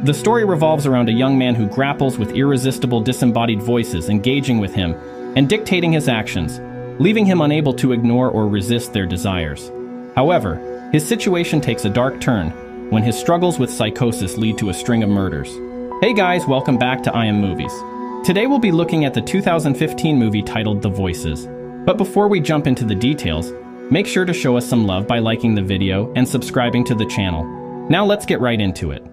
The story revolves around a young man who grapples with irresistible disembodied voices engaging with him and dictating his actions, leaving him unable to ignore or resist their desires. However, his situation takes a dark turn when his struggles with psychosis lead to a string of murders. Hey guys, welcome back to I Am Movies. Today we'll be looking at the 2015 movie titled The Voices. But before we jump into the details, make sure to show us some love by liking the video and subscribing to the channel. Now let's get right into it.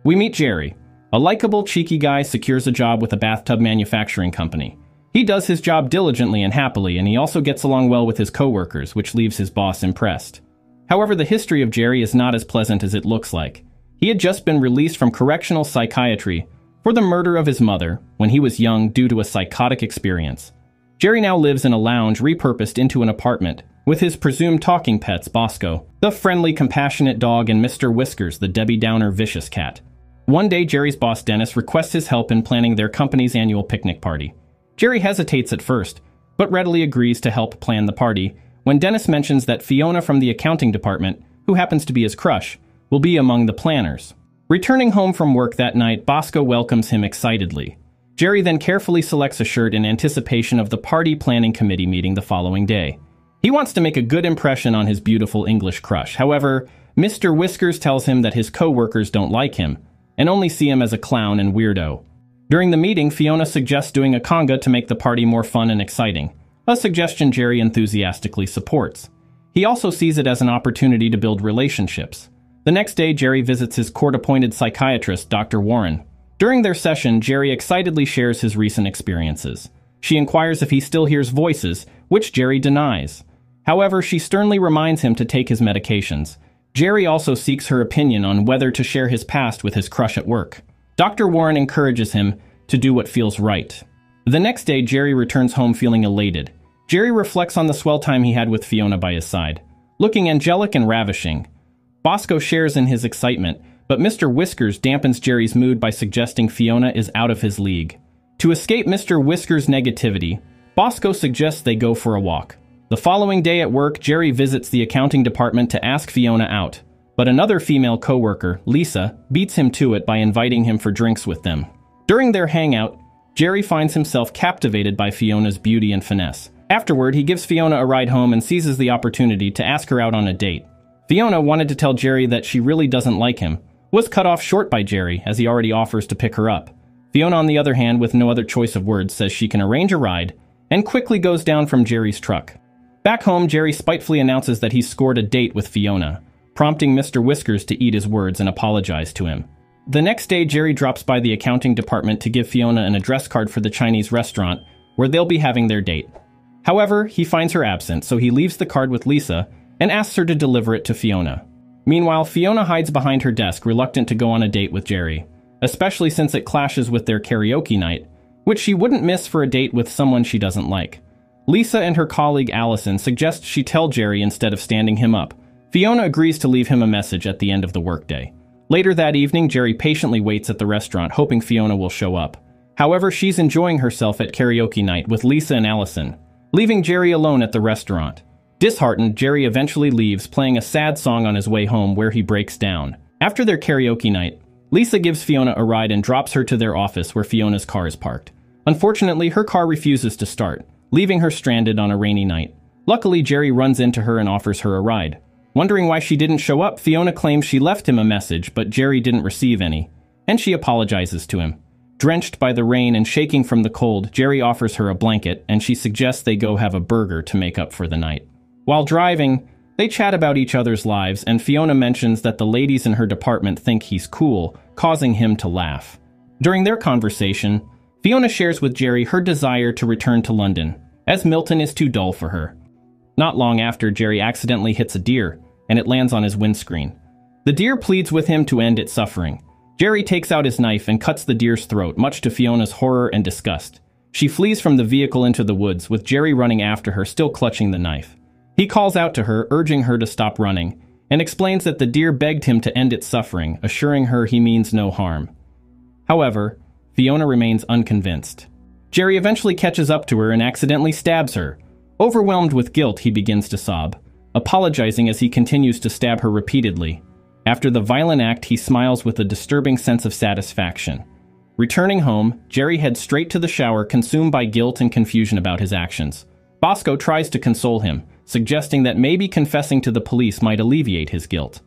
We meet Jerry. A likable, cheeky guy secures a job with a bathtub manufacturing company. He does his job diligently and happily, and he also gets along well with his co-workers, which leaves his boss impressed. However, the history of Jerry is not as pleasant as it looks like. He had just been released from correctional psychiatry for the murder of his mother when he was young due to a psychotic experience. Jerry now lives in a lounge repurposed into an apartment with his presumed talking pets Bosco, the friendly, compassionate dog, and Mr. Whiskers, the Debbie Downer vicious cat. One day, Jerry's boss Dennis requests his help in planning their company's annual picnic party. Jerry hesitates at first, but readily agrees to help plan the party when Dennis mentions that Fiona from the accounting department, who happens to be his crush, will be among the planners. Returning home from work that night, Bosco welcomes him excitedly. Jerry then carefully selects a shirt in anticipation of the party planning committee meeting the following day. He wants to make a good impression on his beautiful English crush. However, Mr. Whiskers tells him that his co-workers don't like him and only see him as a clown and weirdo. During the meeting, Fiona suggests doing a conga to make the party more fun and exciting, a suggestion Jerry enthusiastically supports. He also sees it as an opportunity to build relationships. The next day, Jerry visits his court-appointed psychiatrist, Dr. Warren. During their session, Jerry excitedly shares his recent experiences. She inquires if he still hears voices, which Jerry denies. However, she sternly reminds him to take his medications. Jerry also seeks her opinion on whether to share his past with his crush at work. Dr. Warren encourages him to do what feels right. The next day, Jerry returns home feeling elated. Jerry reflects on the swell time he had with Fiona by his side, looking angelic and ravishing. Bosco shares in his excitement, but Mr. Whiskers dampens Jerry's mood by suggesting Fiona is out of his league. To escape Mr. Whiskers' negativity, Bosco suggests they go for a walk. The following day at work, Jerry visits the accounting department to ask Fiona out, but another female co-worker, Lisa, beats him to it by inviting him for drinks with them. During their hangout, Jerry finds himself captivated by Fiona's beauty and finesse. Afterward, he gives Fiona a ride home and seizes the opportunity to ask her out on a date. Fiona wanted to tell Jerry that she really doesn't like him, was cut off short by Jerry as he already offers to pick her up. Fiona, on the other hand, with no other choice of words, says she can arrange a ride and quickly goes down from Jerry's truck. Back home, Jerry spitefully announces that he's scored a date with Fiona, prompting Mr. Whiskers to eat his words and apologize to him. The next day, Jerry drops by the accounting department to give Fiona an address card for the Chinese restaurant where they'll be having their date. However, he finds her absent, so he leaves the card with Lisa and asks her to deliver it to Fiona. Meanwhile, Fiona hides behind her desk, reluctant to go on a date with Jerry, especially since it clashes with their karaoke night, which she wouldn't miss for a date with someone she doesn't like. Lisa and her colleague Allison suggest she tell Jerry instead of standing him up. Fiona agrees to leave him a message at the end of the workday. Later that evening, Jerry patiently waits at the restaurant, hoping Fiona will show up. However, she's enjoying herself at karaoke night with Lisa and Allison, leaving Jerry alone at the restaurant. Disheartened, Jerry eventually leaves, playing a sad song on his way home where he breaks down. After their karaoke night, Lisa gives Fiona a ride and drops her to their office where Fiona's car is parked. Unfortunately, her car refuses to start, leaving her stranded on a rainy night. Luckily, Jerry runs into her and offers her a ride. Wondering why she didn't show up, Fiona claims she left him a message, but Jerry didn't receive any, and she apologizes to him. Drenched by the rain and shaking from the cold, Jerry offers her a blanket, and she suggests they go have a burger to make up for the night. While driving, they chat about each other's lives, and Fiona mentions that the ladies in her department think he's cool, causing him to laugh. During their conversation, Fiona shares with Jerry her desire to return to London, as Milton is too dull for her. Not long after, Jerry accidentally hits a deer, and it lands on his windscreen. The deer pleads with him to end its suffering. Jerry takes out his knife and cuts the deer's throat, much to Fiona's horror and disgust. She flees from the vehicle into the woods, with Jerry running after her, still clutching the knife. He calls out to her, urging her to stop running, and explains that the deer begged him to end its suffering, assuring her he means no harm. However, Fiona remains unconvinced. Jerry eventually catches up to her and accidentally stabs her. Overwhelmed with guilt, he begins to sob, apologizing as he continues to stab her repeatedly. After the violent act, he smiles with a disturbing sense of satisfaction. Returning home, Jerry heads straight to the shower, consumed by guilt and confusion about his actions. Bosco tries to console him, suggesting that maybe confessing to the police might alleviate his guilt.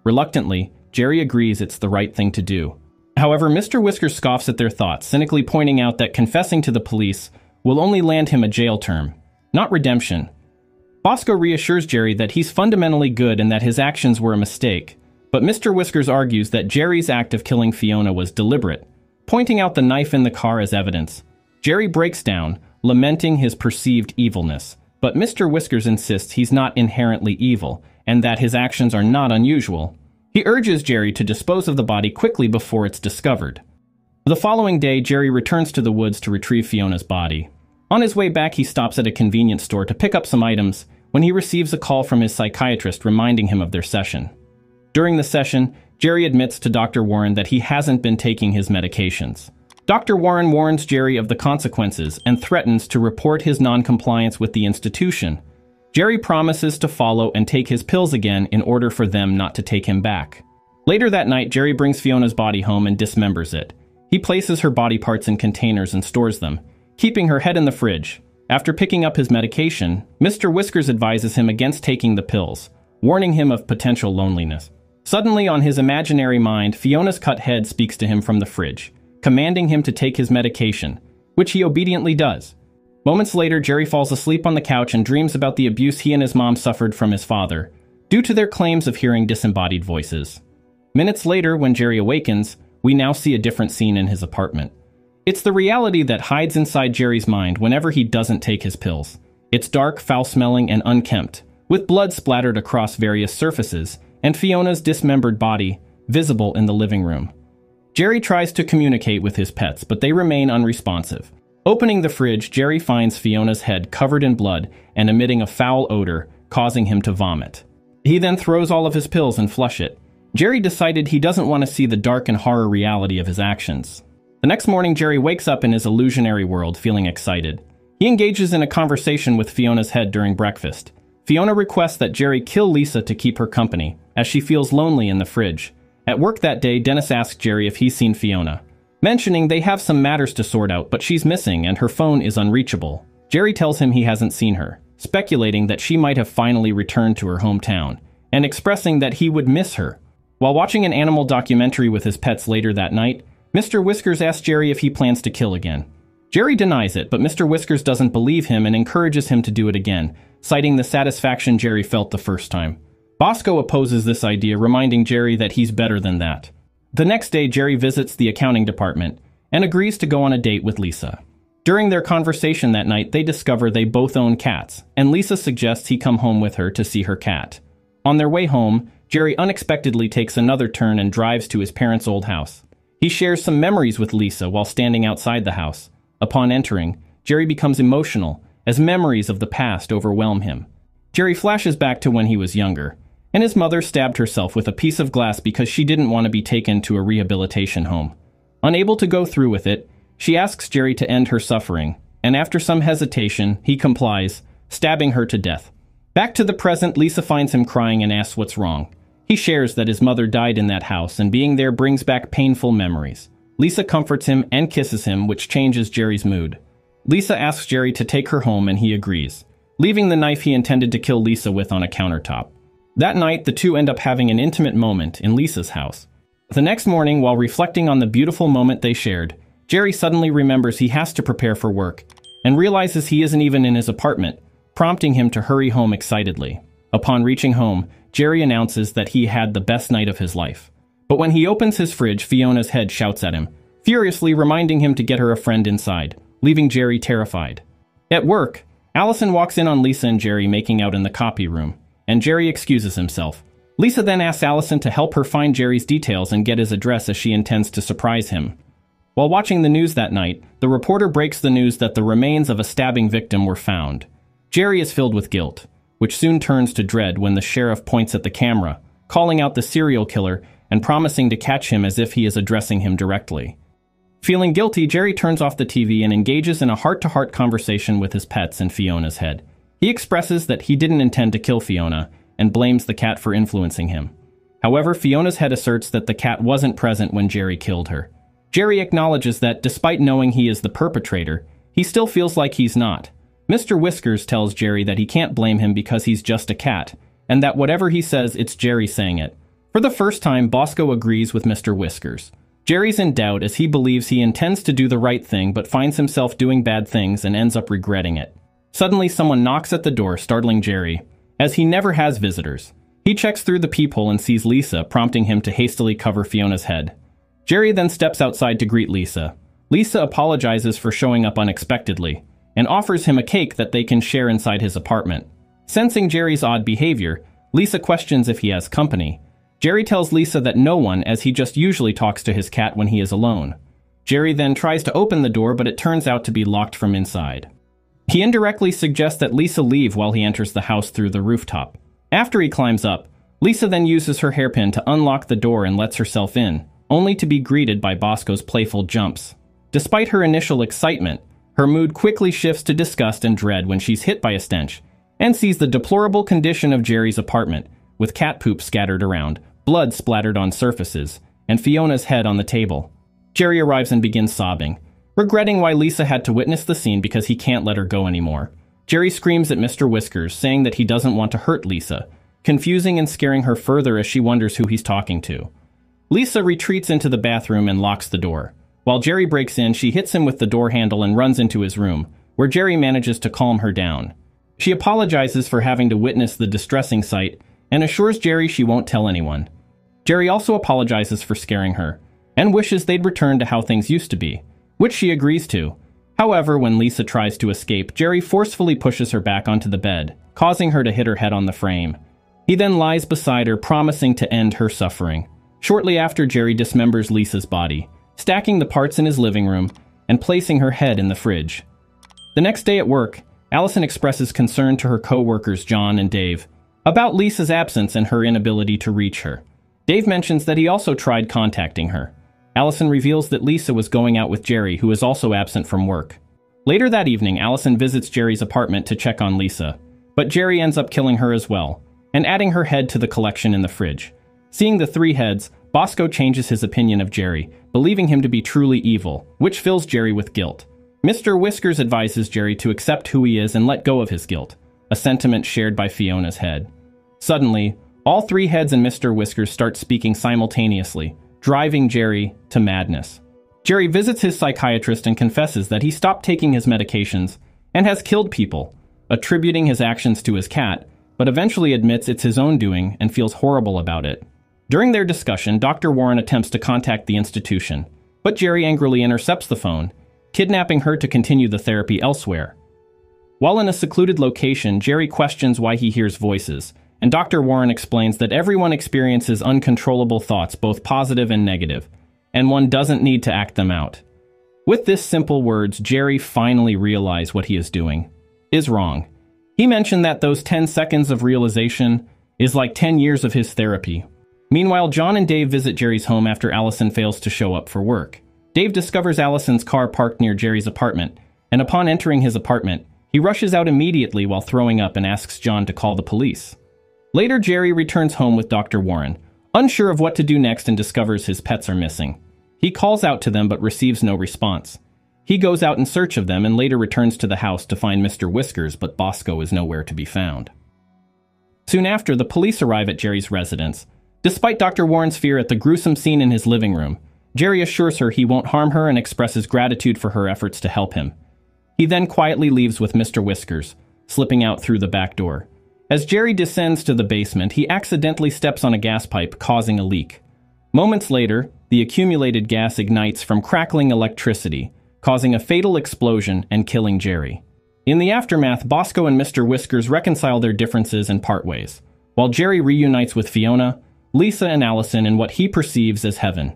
Reluctantly, Jerry agrees it's the right thing to do. However, Mr. Whiskers scoffs at their thoughts, cynically pointing out that confessing to the police will only land him a jail term, not redemption. Bosco reassures Jerry that he's fundamentally good and that his actions were a mistake, but Mr. Whiskers argues that Jerry's act of killing Fiona was deliberate, pointing out the knife in the car as evidence. Jerry breaks down, lamenting his perceived evilness, but Mr. Whiskers insists he's not inherently evil and that his actions are not unusual. He urges Jerry to dispose of the body quickly before it's discovered. The following day, Jerry returns to the woods to retrieve Fiona's body. On his way back, he stops at a convenience store to pick up some items when he receives a call from his psychiatrist reminding him of their session. During the session, Jerry admits to Dr. Warren that he hasn't been taking his medications. Dr. Warren warns Jerry of the consequences and threatens to report his non-compliance with the institution. Jerry promises to follow and take his pills again in order for them not to take him back. Later that night, Jerry brings Fiona's body home and dismembers it. He places her body parts in containers and stores them, keeping her head in the fridge. After picking up his medication, Mr. Whiskers advises him against taking the pills, warning him of potential loneliness. Suddenly, on his imaginary mind, Fiona's cut head speaks to him from the fridge, commanding him to take his medication, which he obediently does. Moments later, Jerry falls asleep on the couch and dreams about the abuse he and his mom suffered from his father, due to their claims of hearing disembodied voices. Minutes later, when Jerry awakens, we now see a different scene in his apartment. It's the reality that hides inside Jerry's mind whenever he doesn't take his pills. It's dark, foul-smelling, and unkempt, with blood splattered across various surfaces, and Fiona's dismembered body visible in the living room. Jerry tries to communicate with his pets, but they remain unresponsive. Opening the fridge, Jerry finds Fiona's head covered in blood and emitting a foul odor, causing him to vomit. He then throws all of his pills and flush it. Jerry decided he doesn't want to see the dark and horror reality of his actions. The next morning, Jerry wakes up in his illusionary world, feeling excited. He engages in a conversation with Fiona's head during breakfast. Fiona requests that Jerry kill Lisa to keep her company, as she feels lonely in the fridge. At work that day, Dennis asks Jerry if he's seen Fiona, mentioning they have some matters to sort out, but she's missing and her phone is unreachable. Jerry tells him he hasn't seen her, speculating that she might have finally returned to her hometown, and expressing that he would miss her. While watching an animal documentary with his pets later that night, Mr. Whiskers asks Jerry if he plans to kill again. Jerry denies it, but Mr. Whiskers doesn't believe him and encourages him to do it again, citing the satisfaction Jerry felt the first time. Bosco opposes this idea, reminding Jerry that he's better than that. The next day, Jerry visits the accounting department and agrees to go on a date with Lisa. During their conversation that night, they discover they both own cats, and Lisa suggests he come home with her to see her cat. On their way home, Jerry unexpectedly takes another turn and drives to his parents' old house. He shares some memories with Lisa while standing outside the house. Upon entering, Jerry becomes emotional as memories of the past overwhelm him. Jerry flashes back to when he was younger, and his mother stabbed herself with a piece of glass because she didn't want to be taken to a rehabilitation home. Unable to go through with it, she asks Jerry to end her suffering, and after some hesitation, he complies, stabbing her to death. Back to the present, Lisa finds him crying and asks what's wrong. He shares that his mother died in that house, and being there brings back painful memories. Lisa comforts him and kisses him, which changes Jerry's mood. Lisa asks Jerry to take her home, and he agrees, leaving the knife he intended to kill Lisa with on a countertop. That night, the two end up having an intimate moment in Lisa's house. The next morning, while reflecting on the beautiful moment they shared, Jerry suddenly remembers he has to prepare for work and realizes he isn't even in his apartment, prompting him to hurry home excitedly. Upon reaching home, Jerry announces that he had the best night of his life. But when he opens his fridge, Fiona's head shouts at him, furiously reminding him to get her a friend inside, leaving Jerry terrified. At work, Allison walks in on Lisa and Jerry making out in the copy room, and Jerry excuses himself. Lisa then asks Allison to help her find Jerry's details and get his address as she intends to surprise him. While watching the news that night, the reporter breaks the news that the remains of a stabbing victim were found. Jerry is filled with guilt, which soon turns to dread when the sheriff points at the camera, calling out the serial killer and promising to catch him as if he is addressing him directly. Feeling guilty, Jerry turns off the TV and engages in a heart-to-heart conversation with his pets and Fiona's head. He expresses that he didn't intend to kill Fiona and blames the cat for influencing him. However, Fiona's head asserts that the cat wasn't present when Jerry killed her. Jerry acknowledges that, despite knowing he is the perpetrator, he still feels like he's not. Mr. Whiskers tells Jerry that he can't blame him because he's just a cat, and that whatever he says, it's Jerry saying it. For the first time, Bosco agrees with Mr. Whiskers. Jerry's in doubt as he believes he intends to do the right thing but finds himself doing bad things and ends up regretting it. Suddenly, someone knocks at the door, startling Jerry, as he never has visitors. He checks through the peephole and sees Lisa, prompting him to hastily cover Fiona's head. Jerry then steps outside to greet Lisa. Lisa apologizes for showing up unexpectedly and offers him a cake that they can share inside his apartment. Sensing Jerry's odd behavior, Lisa questions if he has company. Jerry tells Lisa that no one, as he just usually talks to his cat when he is alone. Jerry then tries to open the door, but it turns out to be locked from inside. He indirectly suggests that Lisa leave while he enters the house through the rooftop. After he climbs up, Lisa then uses her hairpin to unlock the door and lets herself in, only to be greeted by Bosco's playful jumps. Despite her initial excitement, her mood quickly shifts to disgust and dread when she's hit by a stench, and sees the deplorable condition of Jerry's apartment, with cat poop scattered around, blood splattered on surfaces, and Fiona's head on the table. Jerry arrives and begins sobbing, regretting why Lisa had to witness the scene because he can't let her go anymore. Jerry screams at Mr. Whiskers, saying that he doesn't want to hurt Lisa, confusing and scaring her further as she wonders who he's talking to. Lisa retreats into the bathroom and locks the door. While Jerry breaks in, she hits him with the door handle and runs into his room, where Jerry manages to calm her down. She apologizes for having to witness the distressing sight and assures Jerry she won't tell anyone. Jerry also apologizes for scaring her and wishes they'd return to how things used to be, which she agrees to. However, when Lisa tries to escape, Jerry forcefully pushes her back onto the bed, causing her to hit her head on the frame. He then lies beside her, promising to end her suffering. Shortly after, Jerry dismembers Lisa's body, stacking the parts in his living room and placing her head in the fridge. The next day at work, Allison expresses concern to her co-workers John and Dave about Lisa's absence and her inability to reach her. Dave mentions that he also tried contacting her. Allison reveals that Lisa was going out with Jerry, who is also absent from work. Later that evening, Allison visits Jerry's apartment to check on Lisa, but Jerry ends up killing her as well, and adding her head to the collection in the fridge. Seeing the three heads, Bosco changes his opinion of Jerry, believing him to be truly evil, which fills Jerry with guilt. Mr. Whiskers advises Jerry to accept who he is and let go of his guilt, a sentiment shared by Fiona's head. Suddenly, all three heads and Mr. Whiskers start speaking simultaneously, driving Jerry to madness. Jerry visits his psychiatrist and confesses that he stopped taking his medications and has killed people, attributing his actions to his cat, but eventually admits it's his own doing and feels horrible about it. During their discussion, Dr. Warren attempts to contact the institution, but Jerry angrily intercepts the phone, kidnapping her to continue the therapy elsewhere. While in a secluded location, Jerry questions why he hears voices, and Dr. Warren explains that everyone experiences uncontrollable thoughts, both positive and negative, and one doesn't need to act them out. With this simple words, Jerry finally realizes what he is doing is wrong. He mentioned that those 10 seconds of realization is like 10 years of his therapy. Meanwhile, John and Dave visit Jerry's home after Allison fails to show up for work. Dave discovers Allison's car parked near Jerry's apartment, and upon entering his apartment, he rushes out immediately while throwing up and asks John to call the police. Later, Jerry returns home with Dr. Warren, unsure of what to do next, and discovers his pets are missing. He calls out to them but receives no response. He goes out in search of them and later returns to the house to find Mr. Whiskers, but Bosco is nowhere to be found. Soon after, the police arrive at Jerry's residence. Despite Dr. Warren's fear at the gruesome scene in his living room, Jerry assures her he won't harm her and expresses gratitude for her efforts to help him. He then quietly leaves with Mr. Whiskers, slipping out through the back door. As Jerry descends to the basement, he accidentally steps on a gas pipe, causing a leak. Moments later, the accumulated gas ignites from crackling electricity, causing a fatal explosion and killing Jerry. In the aftermath, Bosco and Mr. Whiskers reconcile their differences and part ways, while Jerry reunites with Fiona, Lisa, and Allison in what he perceives as heaven.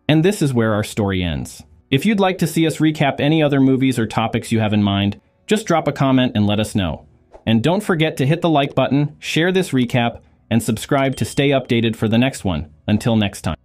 And this is where our story ends. If you'd like to see us recap any other movies or topics you have in mind, just drop a comment and let us know. And don't forget to hit the like button, share this recap, and subscribe to stay updated for the next one. Until next time.